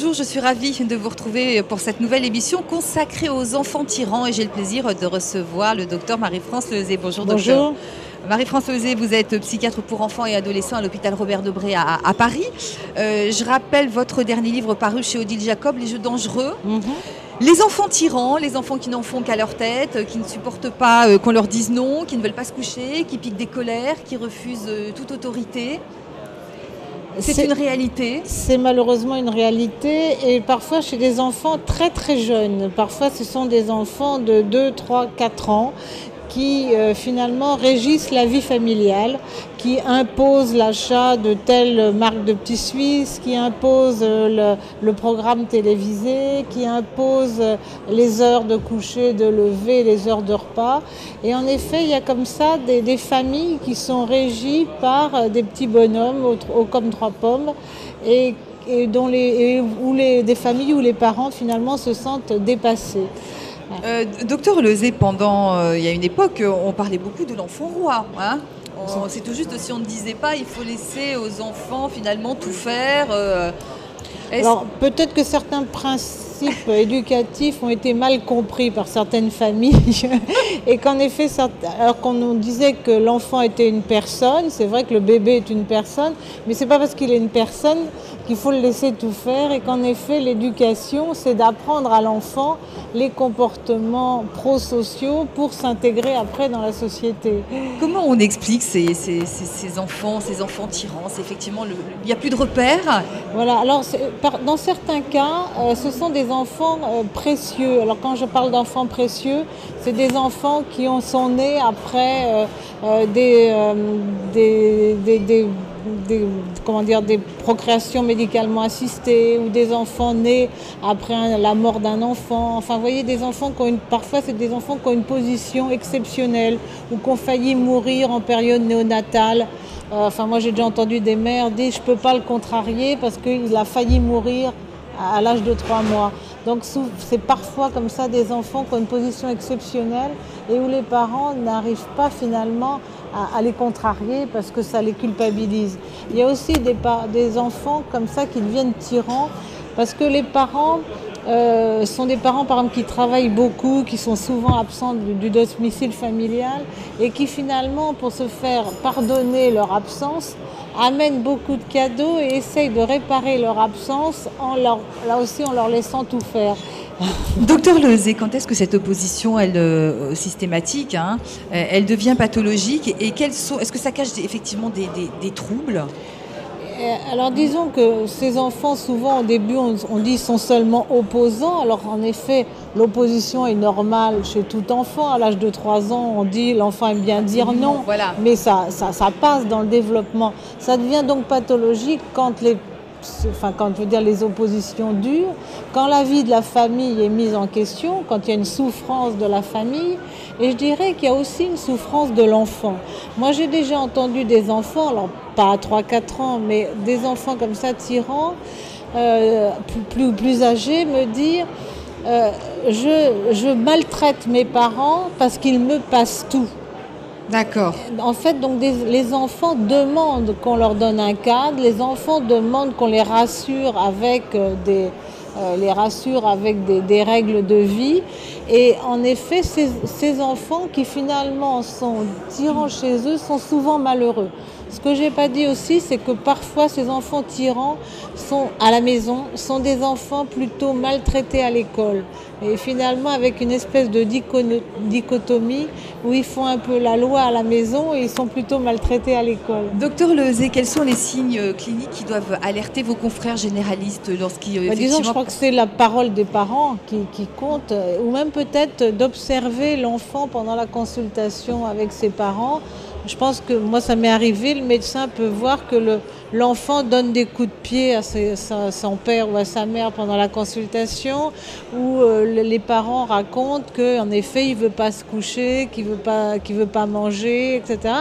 bonjour, je suis ravie de vous retrouver pour cette nouvelle émission consacrée aux enfants tyrans et j'ai le plaisir de recevoir le docteur Marie-France Lezé. Bonjour, docteur. Bonjour. Marie-France Lezé, vous êtes psychiatre pour enfants et adolescents à l'hôpital Robert Debré à Paris. Je rappelle votre dernier livre paru chez Odile Jacob, Les jeux dangereux. Les enfants tyrans, les enfants qui n'en font qu'à leur tête, qui ne supportent pas qu'on leur dise non, qui ne veulent pas se coucher, qui piquent des colères, qui refusent toute autorité. C'est une réalité. C'est malheureusement une réalité et parfois chez des enfants très très jeunes. Parfois ce sont des enfants de 2, 3, 4 ans qui finalement régissent la vie familiale, qui imposent l'achat de telle marque de petits Suisses, qui imposent le programme télévisé, qui imposent les heures de coucher, de lever, les heures de repas. Et en effet, il y a comme ça des familles qui sont régies par des petits bonhommes hauts comme 3 pommes et des familles où les parents finalement se sentent dépassés. Docteur Lezé, il y a une époque, on parlait beaucoup de l'enfant roi. Hein, c'est tout juste si on ne disait pas, il faut laisser aux enfants finalement tout faire. Alors peut-être que certains principes éducatifs ont été mal compris par certaines familles et qu'en effet, alors qu'on nous disait que l'enfant était une personne, c'est vrai que le bébé est une personne, mais c'est pas parce qu'il est une personne qu'il faut le laisser tout faire et qu'en effet l'éducation c'est d'apprendre à l'enfant les comportements prosociaux pour s'intégrer après dans la société. Comment on explique ces enfants tyrans? C'est effectivement, il n'y a plus de repères. Voilà, alors dans certains cas, ce sont des enfants précieux. Alors quand je parle d'enfants précieux, c'est des enfants qui sont nés après des procréations médicalement assistées ou des enfants nés après la mort d'un enfant. Enfin, vous voyez, des enfants parfois c'est des enfants qui ont une position exceptionnelle ou qui ont failli mourir en période néonatale. Moi j'ai déjà entendu des mères dire je ne peux pas le contrarier parce qu'il a failli mourir à l'âge de 3 mois. Donc c'est parfois comme ça des enfants qui ont une position exceptionnelle et où les parents n'arrivent pas finalement à les contrarier parce que ça les culpabilise. Il y a aussi des enfants comme ça qui deviennent tyrans parce que les parents sont des parents par exemple qui travaillent beaucoup, qui sont souvent absents du domicile familial et qui finalement pour se faire pardonner leur absence amènent beaucoup de cadeaux et essayent de réparer leur absence là aussi en leur laissant tout faire. Docteur Lezé, quand est-ce que cette opposition, systématique, elle devient pathologique et est-ce que ça cache effectivement des troubles? Alors disons que ces enfants, souvent au début, on dit sont seulement opposants. Alors en effet, l'opposition est normale chez tout enfant. À l'âge de 3 ans, on dit l'enfant aime bien dire non, voilà. Mais ça passe dans le développement. Ça devient donc pathologique quand les oppositions durent, quand la vie de la famille est mise en question, quand il y a une souffrance de la famille, et je dirais qu'il y a aussi une souffrance de l'enfant. Moi j'ai déjà entendu des enfants, alors pas à 3-4 ans, mais des enfants comme ça tyrans, plus âgés, me dire je maltraite mes parents parce qu'ils me passent tout. D'accord. En fait, donc les enfants demandent qu'on leur donne un cadre, les enfants demandent qu'on les rassure avec des règles de vie. Et en effet, ces enfants qui finalement sont tyrans chez eux sont souvent malheureux. Ce que je n'ai pas dit aussi, c'est que parfois ces enfants tyrans sont à la maison, sont des enfants plutôt maltraités à l'école. Et finalement, avec une espèce de dichotomie où ils font un peu la loi à la maison et ils sont plutôt maltraités à l'école. Docteur Lezé, quels sont les signes cliniques qui doivent alerter vos confrères généralistes lorsqu'ils... Disons, je crois que c'est la parole des parents qui compte, ou même peut-être d'observer l'enfant pendant la consultation avec ses parents. Je pense que moi, ça m'est arrivé, le médecin peut voir que l'enfant donne des coups de pied à son père ou à sa mère pendant la consultation, ou les parents racontent qu'en effet, il ne veut pas se coucher, qu'il veut pas manger, etc.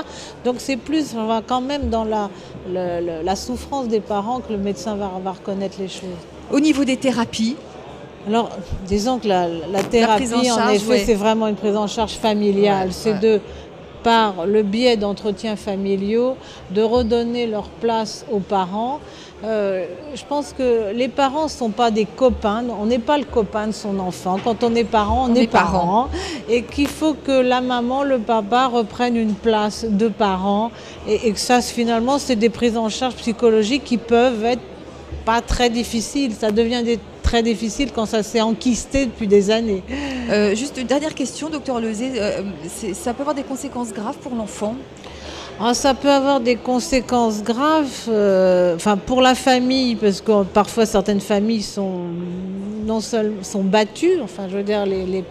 Donc c'est plus, on va quand même dans la souffrance des parents que le médecin va reconnaître les choses. Au niveau des thérapies? Alors, disons que la thérapie, en effet, c'est vraiment une prise en charge familiale. C'est par le biais d'entretiens familiaux, de redonner leur place aux parents. Je pense que les parents ne sont pas des copains, on n'est pas le copain de son enfant. Quand on est parent, on est parent. Et qu'il faut que la maman, le papa reprennent une place de parent et que ça, finalement, c'est des prises en charge psychologiques qui peuvent être pas très difficiles. Ça devient très difficile quand ça s'est enquisté depuis des années. Juste une dernière question, docteur Lezé, ça peut avoir des conséquences graves pour l'enfant? Ça peut avoir des conséquences graves pour la famille, parce que parfois certaines familles sont battues. Je veux dire,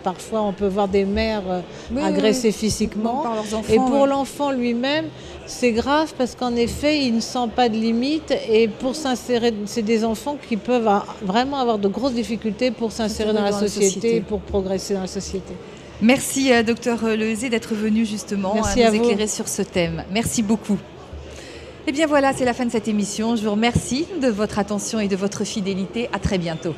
parfois on peut voir des mères agressées physiquement. Par leurs enfants, et pour l'enfant lui-même, c'est grave parce qu'en effet, il ne sent pas de limite. Et pour s'insérer, c'est des enfants qui peuvent vraiment avoir de grosses difficultés pour s'insérer dans la société, pour progresser dans la société. Merci, docteur Lezé, d'être venu justement nous éclairer sur ce thème. Merci beaucoup. Et bien voilà, c'est la fin de cette émission. Je vous remercie de votre attention et de votre fidélité. À très bientôt.